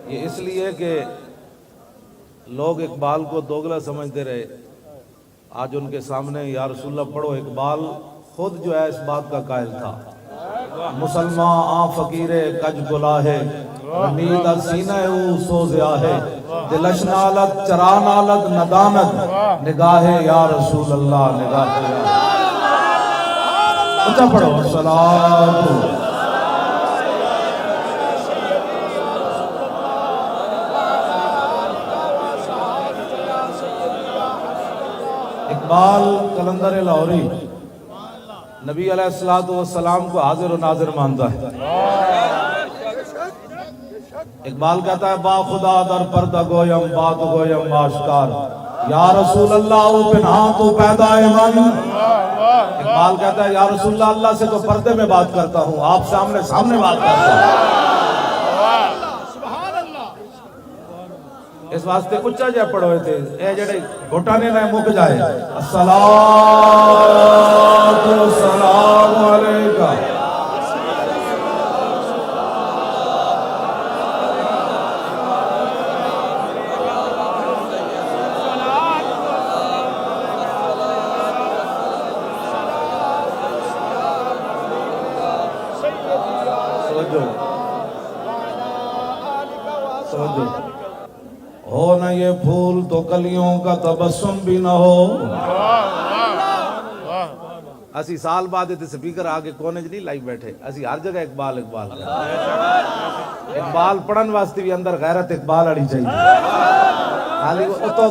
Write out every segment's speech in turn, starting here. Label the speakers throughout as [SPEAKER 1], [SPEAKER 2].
[SPEAKER 1] یہ اس لیے کہ لوگ اقبال کو دوگلا سمجھتے رہے، آج ان کے سامنے یا رسول اللہ پڑھو، اقبال خود جو ہے اس بات کا قائل تھا، مسلمان آ فقیر کج گلاہے امید سینہ او سوزیا ہے، دلش نالت چرا نالت ندانت نگاہ یا رسول اللہ نگاہ یا اچھا پڑھو صلاۃ اقبال قلندر لاہوری نبی علیہ السلام کو حاضر و ناظر مانتا ہے۔ اقبال کہتا ہے با خدا در پردہ گویم بات گویم آشکار، یا رسول اللہ او پنہاں تو پیدا ایمان۔ اقبال کہتا ہے یا رسول اللہ، اللہ سے تو پردے میں بات کرتا ہوں، آپ سامنے بات کرتا ہوں۔ اس واسطے اچھا جائے پڑھوئے تھے، اے جڑے گھٹانے نہ مک جائے، الصلاۃ والسلام علیکہ۔ سمجھو ہو نہ یہ پھول تو کلیوں کا تبسم بھی نہ ہو۔ اسی سال بعد تے سپیکر آگے کونے نہیں لائی بیٹھے، اسی ہر جگہ اقبال اقبال پڑھن واسطے بھی اندر غیرت اقبال اڑی چاہیے، خالی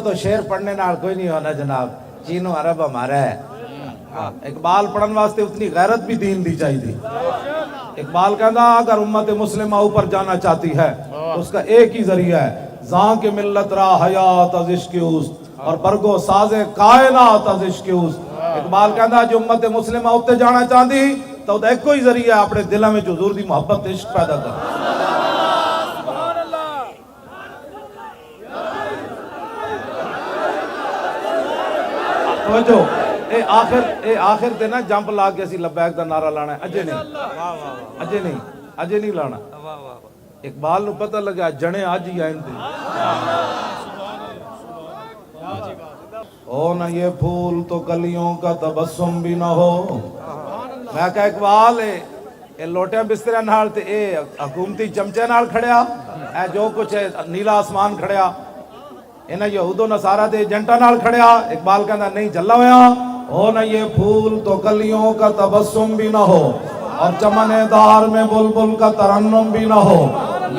[SPEAKER 1] تو شعر پڑھنے نال کوئی نہیں ہونا جناب، چین و عرب ہمارا ہے۔ اقبال پڑھن واسطے اتنی غیرت بھی دین دی چاہیے۔ اقبال کہنا اگر امت مسلمہ اوپر جانا چاہتی ہے تو اس کا ایک ہی ذریعہ ہے، زاں کے ملت را حیات از عشق اوست اور برگو ساز کائنات از عشق اوست۔ اقبال کہنا جو امت مسلمہ اوپر جانا چاہتی تو ایک کوئی ذریعہ اپنے دلوں میں حضور دی محبت عشق پیدا کر۔ توجہ اے آخر تے نا جمپ لا کے اسی لبیک دا نعرہ لانا ہے، اجے نہیں لانا۔ اقبال نو پتہ لگا جنے آج ہی آئیں تھے، ہو نہ یہ پھول تو کلیوں کا تبسم بھی نہ ہو۔ میں کہا اقبال اے لوٹے بسترے نال تے اے حکومتی چمچے نال کھڑیا، اے جو کچھ ہے نیلا آسمان کھڑیا، انہاں یہود و نصارہ دے ایجنٹاں نال کھڑیا۔ اقبال کہنا نہیں چلا ہویا، ہو نہ یہ پھول تو کلیوں کا تبسم بھی نہ ہو اور چمن دار میں بلبل کا ترنم بھی نہ ہو،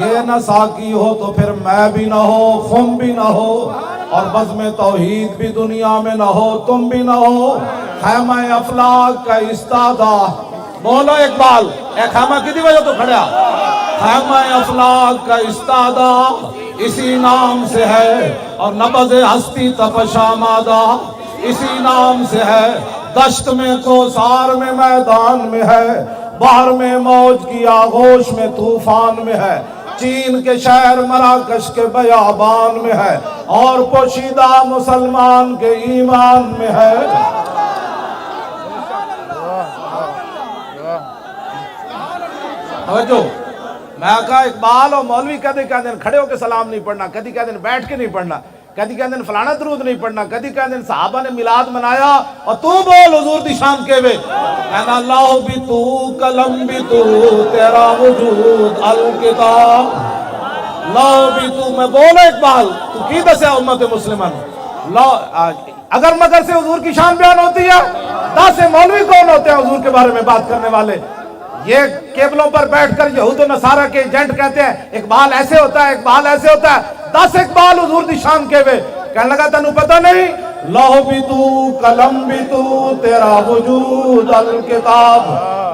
[SPEAKER 1] یہ نہ ساقی ہو تو پھر میں بھی نہ ہو، خم بھی نہ ہو اور بزم توحید بھی دنیا میں نہ ہو، تم بھی نہ ہو، خیمہ افلاک کا استادہ۔ بولو اقبال اے خیمہ کی دی وجہ تو کھڑیا، خیمہ افلاک کا استادہ اسی نام سے ہے اور نبض ہستی تپش آمادہ اسی نام سے ہے، دشت میں کوثار میں میدان میں ہے، بحر میں موج کی آغوش میں طوفان میں ہے، چین کے شہر مراکش کے بیابان میں ہے اور پوشیدہ مسلمان کے ایمان میں ہے۔ توجہ میں کہا اقبال اور مولوی کہتے دن کھڑے ہو کے سلام نہیں پڑھنا، کدی کہتے دن بیٹھ کے نہیں پڑھنا، کدی کہتے دن فلانا درود نہیں پڑھنا، کدی کہتے دن صحابہ نے میلاد منایا اور تو بول حضور دی شان کے وے، کہنا اللہ بھی تو قلم بھی تو تیرا وجود الکتاب، اللہ بھی تو۔ میں بولو اقبال تو کی دسیا امت مسلمان، اگر مگر سے حضور کی شان بیان ہوتی ہے، 10 مولوی کون ہوتے ہیں حضور کے بارے میں بات کرنے والے؟ یہ کیبلوں پر بیٹھ کر یہود و نصارہ کے ایجنٹ کہتے ہیں اقبال ایسے ہوتا ہے، اقبال ایسے ہوتا ہے، 10 اقبال حضور دی شان کے وے، کہنے لگا تنو پتہ نہیں، لوح بھی تو قلم بھی تو تیرا وجود الکتاب،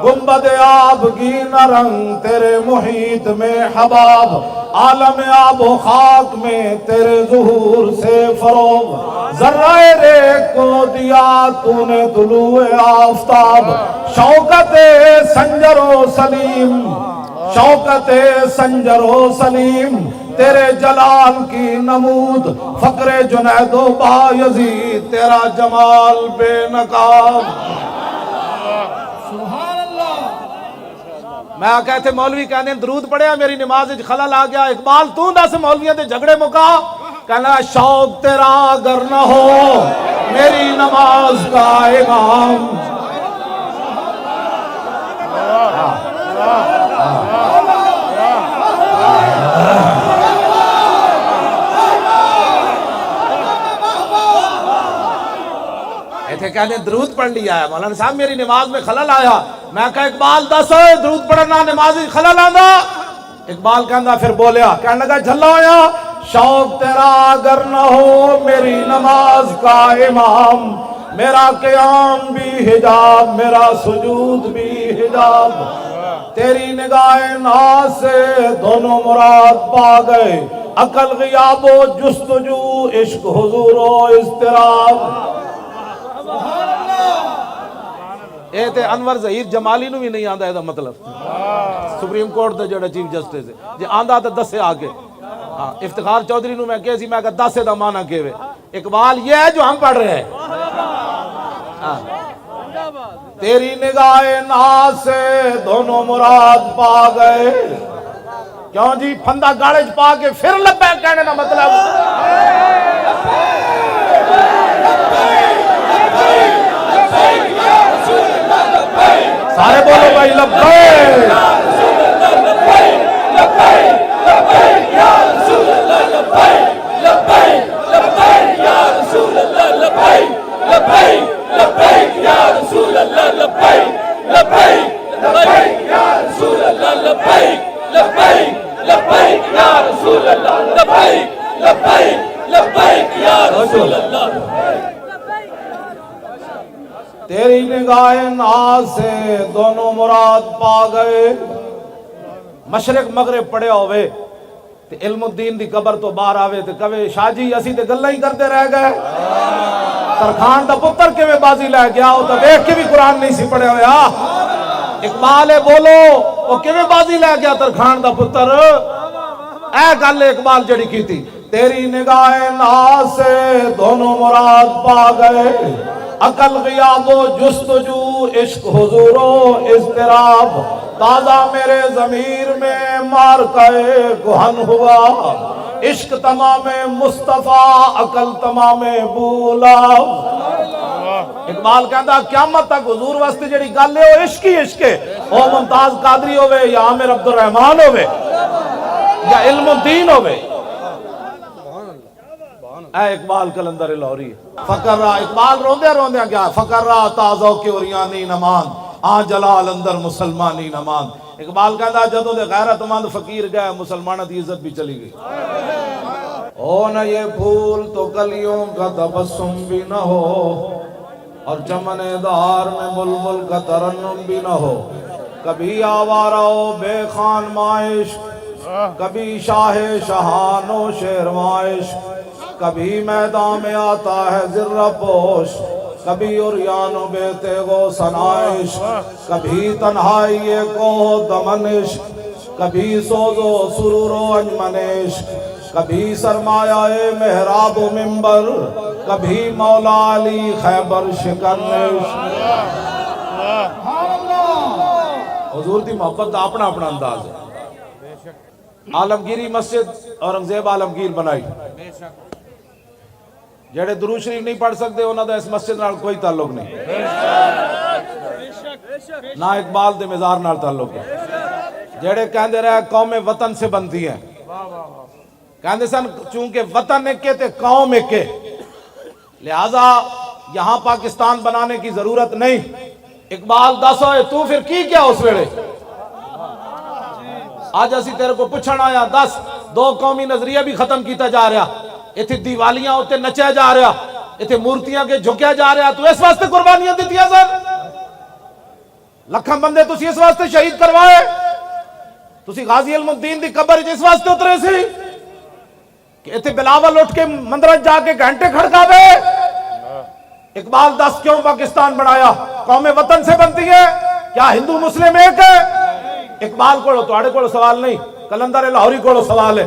[SPEAKER 1] گنبد آبگین رنگ تیرے محیط میں حباب، عالم آب و خاک میں تیرے ظہور سے فروغ، ذرہ ریگ کو دیا تو نے طلوع آفتاب، شوکت سنجر و سلیم، شوکت سنجر و سلیم تیرے جلال کی نمود فقر جنید و بایزید تیرا جمال بے نقاب. میں کہتے مولوی کہنے درود پڑھیا میری نماز خلل آ گیا. اقبال تو دس مولویوں دے جھگڑے مکا. کہنا شوق تیرا اگر نہ ہو میری نماز کا امام. ایتھے کہنے درود پڑھ لیا ہے مولانا صاحب میری نماز میں خلل آیا. میں کہا اقبال دس درود پڑھنا نماز خلل آندا. اقبال کہندا پھر بولیا کہنے لگا جھلا ہویا شوق تیرا اگر نہ ہو میری نماز کا امام. میرا قیام بھی حجاب میرا سجود بھی حجاب. تیری نگاہ ناز سے دونوں مراد پا گئے. عقل غیاب و جستجو عشق حضور و اضطراب. اے تے انور ظہیر جمالی نو بھی نہیں آندا ہے دا مطلب. سپریم کورٹ دے جڑا چیف جسٹس ہے جے آندا تے دسے آگے. افتخار چودھری نو میں کہے سی میں کہا دسے دا معنی کیوے. اقبال یہ ہے جو ہم پڑھ رہے ہیں. تیری نگاہ ناز سے دونوں مراد پا گئے. کیوں جی پھندا گاڑے پا کے پھر لبیک کہنے دا مطلب سارے بولو بھائی لبیک تیری نگاہ ناز سے دونوں مراد پا گئے. مشرق مغرب پڑے ہوئے تے علم الدین دی قبر تو باہر آوے تے کہے شاہ جی اسی تے گلاں ہی کرتے رہ گئے. ترخان دا پتر کیویں بازی لے گیا او تے دیکھ کے بھی قرآن نہیں سی پڑھے ہویا. اقبال بولو او کیویں بازی لے گیا ترخان دا پتر. اے گل اقبال جڑی کیتی تیری نگاہ ناز سے دونوں مراد پا گئے. عقل غیاب و جستجو عشق حضور و اضطراب. تازہ میرے ضمیر میں مارکے گہن ہوا. عشق تمام مصطفیٰ عقل تمام بولا. اقبال کہندا قیامت تک حضور واسطے جڑی گل ہے وہ عشق ہی عشق ہے. او ممتاز قادری ہوئے یا عامر عبد الرحمن ہوئے یا علم الدین ہوئے. اے اقبال کلندر لاہوری فقر را اقبال روندے روندے گیا. فقر را تازو کے اوریانی نمان آ جلال اندر مسلمانی نمان. اقبال کہندا جدوں دے غیرت مند فقیر گئے مسلمانہ دی عزت بھی چلی گئی. ہو نہ یہ پھول تو کلیوں کا تبسم بھی نہ ہو اور چمن دار میں بلبل کا ترنم بھی نہ ہو. کبھی آوارہ و بے خان مائش کبھی شاہ شہان و شیر مائش. کبھی میدان میں آتا ہے ذرہ پوش کبھی عریان و بے تیغ و سنائش. کبھی تنہائی کو دمنش کبھی سوز و سرور و انجمنش. کبھی سرمایہ محراب و منبر کبھی مولا علی خیبر شکنش. حضور دی محبت دا اپنا اپنا انداز ہے. عالمگیری مسجد اورنگزیب عالمگیر بنائی. جڑے درود شریف نہیں پڑھ سکتے انہاں دا اس مسجد نال کوئی تعلق نہیں. نہ اقبال دے مزار نال تعلق ہے. جڑے کہندے رہے قوم وطن سے بنتی ہیں. کہندے سن چونکہ وطن ایک تے قوم ایک ہے لہذا یہاں پاکستان بنانے کی ضرورت نہیں. اقبال دس ہوئے تو پھر کی کیا اس ویلے. آج اسی تیرے کو پوچھنا آیا دس دو قومی نظریہ بھی ختم کیتا جا رہا. ایتھے دیوالیاں ہوتے نچے جا رہا. ایتھے مورتیاں کے جھکیا جا رہا. تو اس واسطے قربانیاں دیتیاں سن. لکھاں بندے تسی اس واسطے شہید کروائے. تسی غازی علم الدین دی قبر اس واسطے اترے سی کہ ایتھے بلاول اٹھ کے مندرج جا کے گھنٹے کھڑکاوے. اقبال دس کیوں پاکستان بنایا. قوم وطن سے بنتی ہے. کیا ہندو مسلم ایک ہے. اقبال کو تواڑے کو سوال نہیں کلندر لاہوری کو سوال ہے.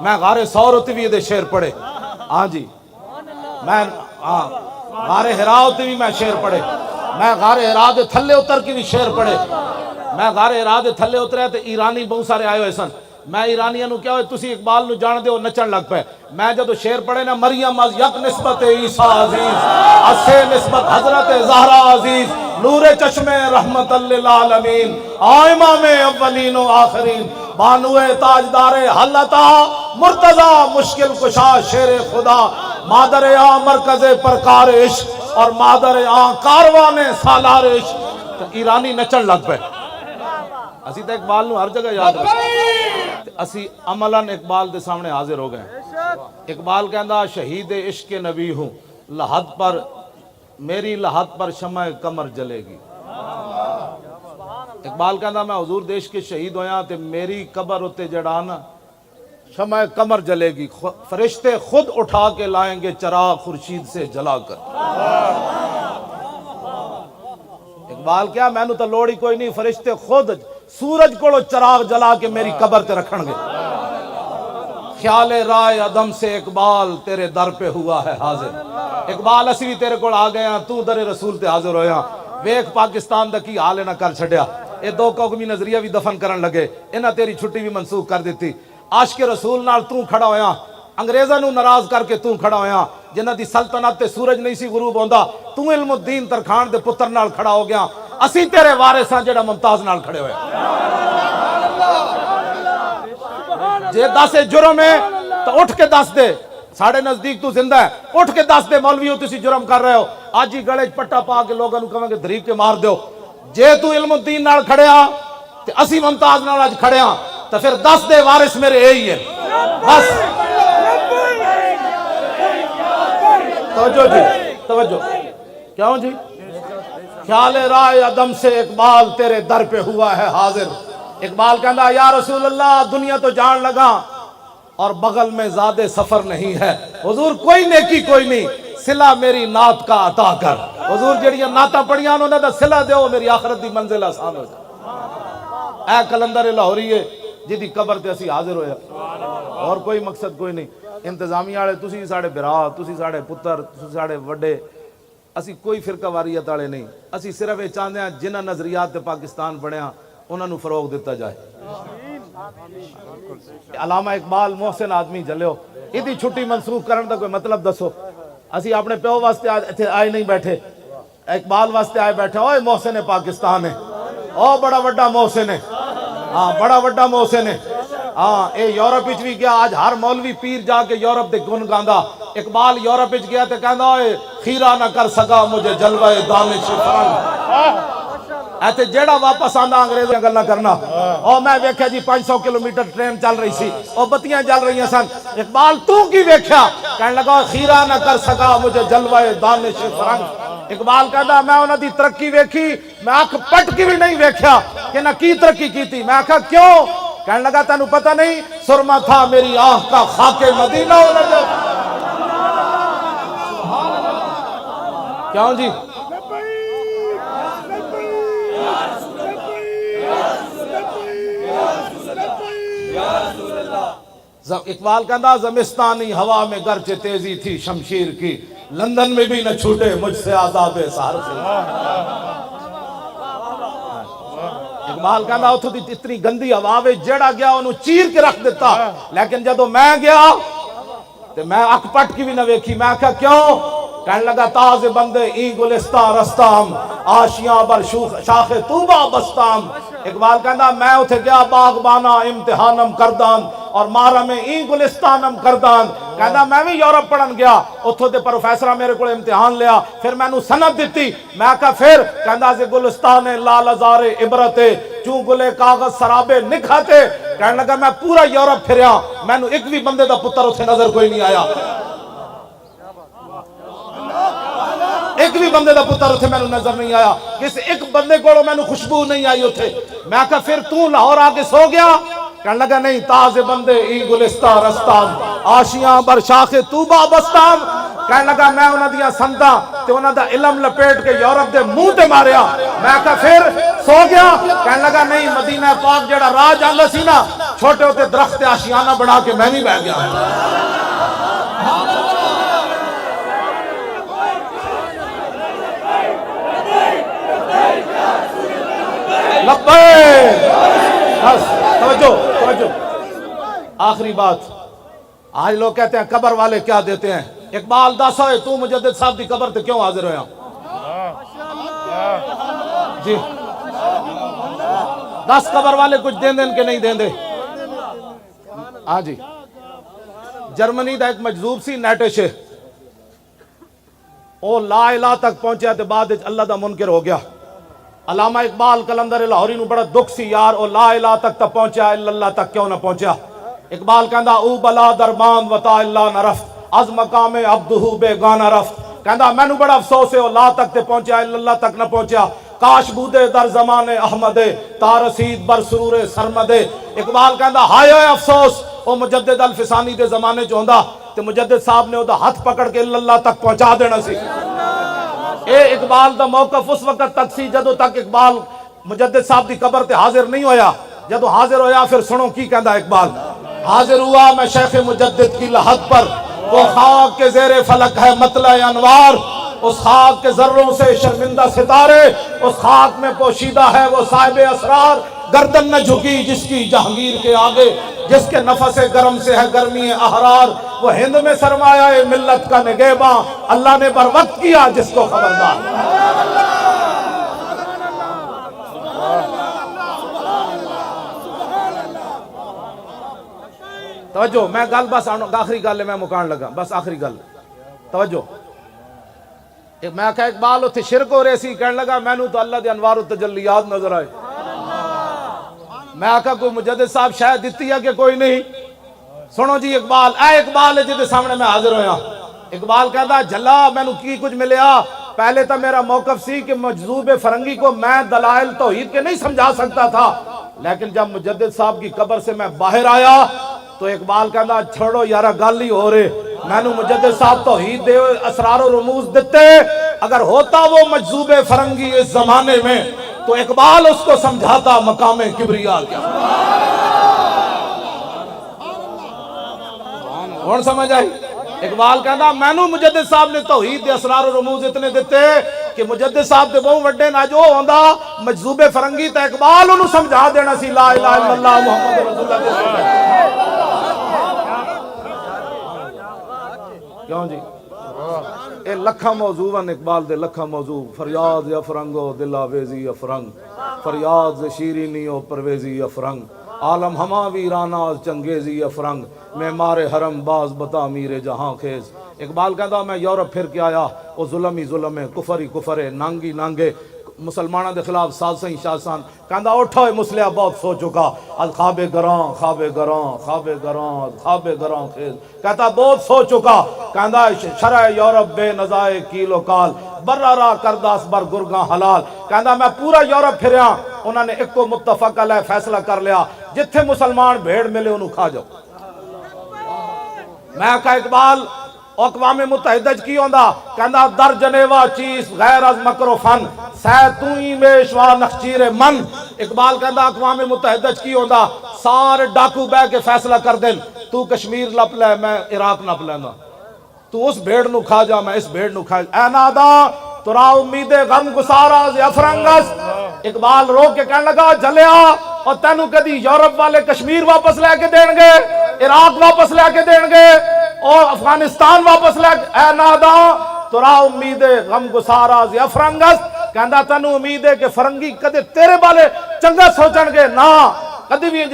[SPEAKER 1] میں غار سور ہوتی بھی یہ شیر پڑھے ہاں جی میں غار ہرا ہوتی بھی میں شیر پڑھے میں غار ہرا دے تھلے اتر کی بھی شیر پڑھے میں غار ہرا دے تھلے اتریا تے ایرانی بہت سارے آئے ہوئے سن میں ایرانیاں نو کیا ہوئے تسی اقبال نو جان دے وہ نچن لگ پہ میں جدو شیر پڑھے نا مریم از یک نسبت عیسیٰ عزیز اسے نسبت حضرت زہرا عزیز نور چشم رحمت للعالمین امام اولین و آخرین بانو تاجدار حلتا مرتضی مشکل کشا شیر خدا مادر آ مرکز پرکار عشق اور مادر آ کاروان سالار عشق ایرانی نچن لگ پہ اسی تو اقبال نو ہر جگہ یاد رکھتے اسی عملاً اقبال دے سامنے حاضر ہو گئے اقبال کہندا شہید عشق نبی ہوں لحد پر میری لحد پر شمع قمر جلے گی اقبال کہندا میں حضور دیش کے شہید ہویا تے میری قبر ہوتے جڑانا شمع قمر جلے گی فرشتے خود اٹھا کے لائیں گے چراغ خورشید سے جلا کر اقبال کیا میں نو تو لوڑی کوئی نہیں فرشتے خود سورج کو چراغ جلا کے میری قبر تے رکھن گے خیال رائے عدم سے اقبال تیرے در پہ ہوا ہے حاضر اقبال اسی بھی تیرے کو آ گیا تو در رسول تے حاضر ہویا ویک پاکستان دا کی حال نہ کر چھڑیا اے دو قومی نظریہ بھی دفن کرن لگے انہاں تیری چھٹی بھی منسوخ کر دیتی عاشق رسول نال تو کھڑا ہویا انگریزاں نو ناراض کر کے تو کھڑا ہویا جنہاں دی سلطنت تے سورج نہیں سی غروب ہوندا تو علم الدین ترکھان دے پتر نال کھڑا ہو گیا اسی تیرے وارث ہاں جڑا ممتاز نال کھڑے ہوئے جے دس جرم ہے تو اٹھ کے دس دے ساڑھے نزدیک تو زندہ ہے اٹھ کے دس دے مولویوں تسی جرم کر رہے ہو آج ہی گڑے پٹا پا کے لوگوں کہیں گے دریق کے مار دیو جے تو علم الدین نال کھڑے ہاں تے اسی ممتاز نال آج کھڑے ہاں تو پھر دس دے وارث میرے یہی ہے بس توجہ جی توجہ کیوں جی خیال رائے عدم سے اقبال تیرے در پہ ہوا ہے حاضر اقبال کہندا یا رسول اللہ دنیا تو جان لگا اور بغل میں زیادہ سفر نہیں ہے حضور کوئی نیکی کوئی نہیں صلہ میری نعت کا عطا کر حضور جڑیاں نعتاں پڑھیاں انہوں نے دا صلہ دیو میری آخرت دی منزل آسان ہو جائے اے کلندر لاہوری جدی قبر تے اسی حاضر ہویا اور کوئی مقصد کوئی نہیں انتظامیہ والے تسی ساڑے برا تسی ساڑے پتر تسی ساڑے وڈے اسی کوئی فرقہ واریت والے نہیں اسی صرف یہ چاہتے ہیں جنہ نظریات تے پاکستان بنیا انہاں نو فروغ دیتا جائے علامہ اقبال محسن آدمی جلیو ادھی چھٹی منسوخ کرن دا کوئی مطلب دسو اسی اپنے پیو واسطے آئے نہیں بیٹھے اقبال واسطے آئے بیٹھے اوہ محسن پاکستان ہے اوہ بڑا وڈا محسن ہے ہاں بڑا وڈا محسن ہے ہاں اے یورپ وچ بھی گیا آج ہر مولوی پیر جا کے یورپ دے گن گاندا اقبال یورپ وچ گیا تے کہندا اوئے خیرہ نہ کر سکا مجھے جلوہ دانش فرنگ ایتے جیڑا واپس آندا انگریزاں گلاں کرنا او میں ویکھیا جی 500 کلومیٹر ٹرین چل رہی سی او بتیاں جل رہی سن اقبال تو کی ویکھیا کہنے لگا خیرہ نہ کر سکا مجھے جلوہ دانش فرنگ اقبال کہندا میں انہاں دی ترقی ویکھی میں اکھ پٹ کی بھی نہیں ویکھیا کہ نہ کی ترقی کیتی میں کہا کیوں کہنے لگا تینوں پتہ نہیں سرما تھا میری آنکھ کا خاک مدینہ کیوں جی اقبال کہندا زمستانی ہوا میں گرچہ تیزی تھی شمشیر کی لندن میں بھی نہ چھوٹے مجھ سے عذاب سہر سے اقبال کہندا اتھوں دی اتنی گندی ہوا وچ جڑا گیا انہوں چیر کے رکھ دیتا لیکن جدو میں گیا تے میں اکھ پٹ کی بھی نہ ویکھی میں کہا کیوں کہنے لگا تاز بندے این گلستان رستام آشیاں بر شاخ طوبہ بستام اقبال کہندا میں اتھے گیا باغبانا امتحانم کردان اور مارا میں این گلستانم کردان کہندا میں بھی یورپ پڑھن گیا اتھو دے پروفیسرہ میرے کو امتحان لیا پھر میں نو سند دیتی میں کہا پھر کہندا سے گلستان لال ازار عبرتے چوں گلے کاغذ سرابے نکھاتے کہنے لگا میں پورا یورپ پھریا میں نو ایک بھی بندے دا پتر اتھے نظر کوئی نہیں آیا ایک بھی بندے دا پتر اتھے میں نو نظر نہیں آیا کسی ایک بندے کو میں نو خوشبو نہیں آئی اتھے میں کہا پھر تو لاہور آگے سو گیا کہنے لگا نہیں تاز بندے ای گلستان رستان آشیاں بر شاخ طوبہ بستان کہنے لگا میں انہاں دیاں سندا تے انہاں دا علم لپیٹ کے یورپ دے منہ تے ماریا میں کہا پھر سو گیا؟ کہنے لگا نہیں، مدینہ پاک جڑا راہ جاندہ سی نا، چھوٹے ہوتے درخت آشیانہ بڑھا کے میں بھی بہ گیا ہوں۔ لبیک، بس توجہ۔ آخری بات، آج لوگ کہتے ہیں قبر والے کیا دیتے ہیں؟ اقبال دس ہوئے تو مجدد صاحب دی قبر تے کیوں حاضر ہویا؟ جی 10 قبر والے کچھ دیں دیں کہ نہیں دیں دے؟ ہاں جی، جرمنی دا ایک مجذوب سی نیٹش، او لا الہ تک پہنچیا تے بعد اللہ دا منکر ہو گیا۔ علامہ اقبال کلندر لاہوری نو بڑا دکھ سی، یار او لا الہ تک تا پہنچیا، اللہ تک کیوں نہ پہنچیا؟ اقبال کہندا او بلا دربان وطا اللہ نہ رفت، از مقام عبدہو بے گانا رفت۔ کہندا میں نو بڑا افسوس ہے او لا تک تے پہنچیا، اللہ تک نہ پہنچیا۔ کاش بودے در زمان احمد تا رسید بر سرور سرمد۔ اقبال کہندا ہائے ہائے افسوس، او مجدد الفسانی دے زمانے چ ہوندا تے مجدد صاحب نے او دا ہاتھ پکڑ کے اللہ تک پہنچا دینا سی۔ اے اقبال دا موقف اس وقت تک سی جدو تک اقبال مجدد صاحب دی قبر تے حاضر نہیں ہویا۔ جدو حاضر ہویا پھر سنو کی کہندا اقبال، حاضر ہوا میں شیخ مجدد کی لحد پر، وہ خاک کے زیر فلک ہے مطلع انوار، اس خاک کے ذروں سے شرمندہ ستارے، اس خاک میں پوشیدہ ہے وہ صاحب اسرار، گردن نہ جھکی جس کی جہانگیر کے آگے، جس کے نفس گرم سے ہے گرمی احرار، وہ ہند میں سرمایہ ملت کا نگہباں، اللہ نے بر وقت کیا جس کو خبردار۔ توجہ، میں گل بس آخری گل ہے، میں مکان لگا، بس آخری گل توجہ۔ میں کہا اقبال اتھے شرک ہو رہے سی، کہنے لگا میں نو تو اللہ دے انوار و تجلیات نظر آئے۔ میں کہا کوئی مجدد صاحب شاید دیتی ہے کہ کوئی نہیں؟ سنو جی اقبال، اے اقبال ہے جدے سامنے میں حاضر ہویا۔ اقبال کہتا جھلا میں نو کی کچھ ملیا، پہلے تو میرا موقف سی کہ مجذوب فرنگی کو میں دلائل توحید کے نہیں سمجھا سکتا تھا، لیکن جب مجدد صاحب کی قبر سے میں باہر آیا تو اقبال کہتا چھوڑو یارا گل ہی ہو رہے، میں نو مجدد صاحب توحید دے اسرار و رموز دیتے، اگر ہوتا وہ مجذوب فرنگی اس زمانے میں تو اقبال اس کو سمجھاتا مقام کبریا کیا۔ کون سمجھ آئی؟ اقبال کہتا میں نو مجدد صاحب نے توحید دے اسرار و رموز اتنے دیتے کہ مجدد صاحب دے بہت وڈے نہ جو ہوندا مجذوب فرنگی تا اقبال انہوں سمجھا دینا سی لا الہ الا اللہ محمد رسول اللہ۔ کیوں جی؟ اے لکھا موضوع ہیں اقبال دے، لکھا موضوع، فریاد افرنگو دل آویزی افرنگ، فریاد شیرینی و پرویزی افرنگ، عالم ہما ویرانہ چنگیزی افرنگ، معمار حرم باز بتا میر جہاں خیز۔ اقبال کہتا میں یورپ پھر کے آیا، وہ ظلم ہی ظلم ہے، کفر ہی کفر ہے، نانگی نانگے مسلمانہ دے خلاف سازشیں شاسان۔ کہتا اٹھو اے مسلح بہت سو چکا، از خواب گران خواب گران خواب گران خواب گران خیز۔ کہتا بہت سو چکا، کہتا شرع یورپ بے نزائے کیل و کال، برہ را کرداس بر گرگاں حلال۔ کہتا میں پورا یورپ پھریا، انہوں نے ایک کو متفق علیہ فیصلہ کر لیا، جتھے مسلمان بھیڑ ملے انہوں کھا جاؤ۔ میں کہا اقبال اقوام متحدہ کی ہوندا، کہندا در جنیوا چیز غیر از مکر و فن، سیتوئی میشوا نخچیر من۔ اقبال کہندا اقوام متحدہ کی ہوندا، سارے ڈاکو بے کے فیصلہ کر دیں، تو کشمیر لپ لے میں عراق نپ لینا، تو اس بھیڑ نو کھا جا میں اس بھیڑ نو کھا جا۔ اے نادا ترا امید غم گسارا افرنگس۔ اقبال رو کے کہنے لگا جلیا اور تینو کدی یورپ والے کشمیر واپس لے کے دیں گے، عراق واپس لے کے دیں گے اور افغانستان واپس لے کے؟ اے نادا ترا امید غم گسارا افرنگس، کہندا تینو امید ہے کہ فرنگی کدے تیرے بالے چنگا سوچن گے نا، کدی بھی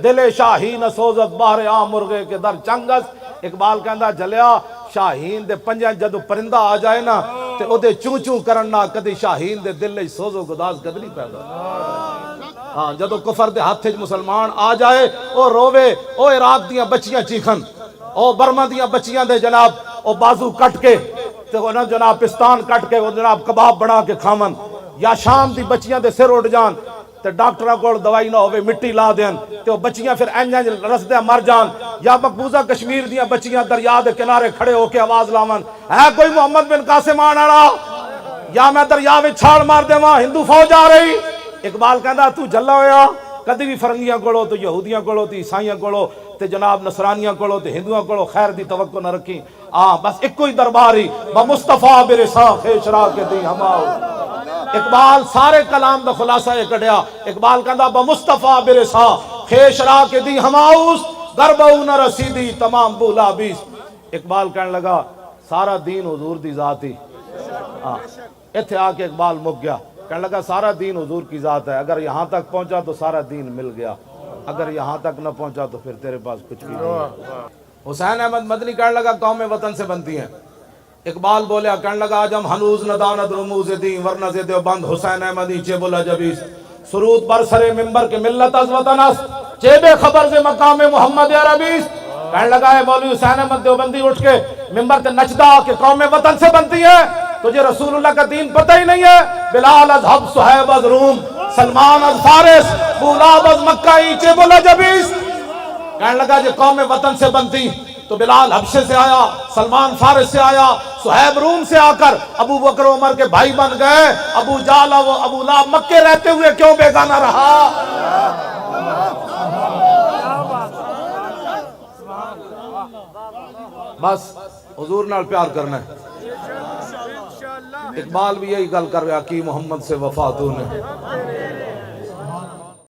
[SPEAKER 1] دل شاہین سوزت باہر عام مرغے کے در چنگس۔ اقبال کہندا جلیا شاہین دے پنجاں جدو پرندہ آ جائے نا تے او دے چوں چوں کرنا، کدی شاہین دے دل وچ سوز و گداز کدی نہیں پیدا۔ ہاں جدو کفر دے ہاتھ وچ مسلمان آ جائے او روے، او عراق دیاں بچیاں چیکھن، او برما دیاں بچیاں دے جناب او بازو کٹ کے تے انہاں جناب پستان کٹ کے او جناب کباب بنا کے کھاون، یا شام دی بچیاں دے سر اڑ جان تے ڈاکٹراں کول دوائی نہ ہوے مٹی لا دین تے او بچیاں پھر انج رسدے مر جان، یا مقبوضہ کشمیر دیاں بچیاں دریا دے کنارے کھڑے ہو کے آواز لاون ہے کوئی محمد بن قاسم آن والا، یا میں دریا وچ چھال مار دیواں ہندو فوج آ رہی۔ اقبال کہندا تو جلا ہویا کدی بھی فرنگیاں کولو تو یہودیاں کولو تو عیسائیاں کولو تے جناب نصرانیاں کولو تے ہندوؤں کولو خیر دی توقع نہ رکھی بس ایک ہی درباری بمصطفیٰ برسا خیشرا کے دی ہماؤ اقبال سارے کلام دا خلاصہ یہ کڈیا اقبال کہندا بمصطفیٰ برسا خیشرا کے دی ہماؤس گربہ نہ رسیدی تمام بولا بیس اقبال کہنے لگا سارا دین حضور دی ذات ہی ایتھے آ کے اقبال مک گیا کہنے لگا سارا دین حضور کی ذات ہے اگر یہاں تک پہنچا تو سارا دین مل گیا اگر یہاں تک نہ پہنچا تو پھر تیرے پاس کچھ بھی نہیں حسین احمد مدنی کہنے لگا قوم وطن سے بنتی ہیں اقبال بولیا کہنے لگا آج ہم ہنوز نداند رموز دین ورنہ سے دیوبند حسین احمدی چے بولا جبیس سرود بر سر ممبر کے ملت از وطن اس چے بے خبر سے مقام محمد عربیس کہنے لگا ہے مولوی حسین احمد دیوبندی اٹھ کے ممبر تے نچدا کہ قوم وطن سے بنتی ہے تجھے رسول اللہ کا دین پتہ ہی نہیں ہے بلال از حب صہیب از روم سلمان از فارس بولاب از مکہ ایچے بولا جبیس کہنے لگا جو قوم وطن سے بنتی تو بلال حبشے سے آیا سلمان فارس سے آیا صہیب روم سے آ کر ابو بکر عمر کے بھائی بن گئے ابو جہل و ابو لہب مکے رہتے ہوئے کیوں بیگانہ رہا بس حضور نال پیار کرنا ہے اقبال بھی یہی گل کر رہا کہ محمد سے وفا تو نے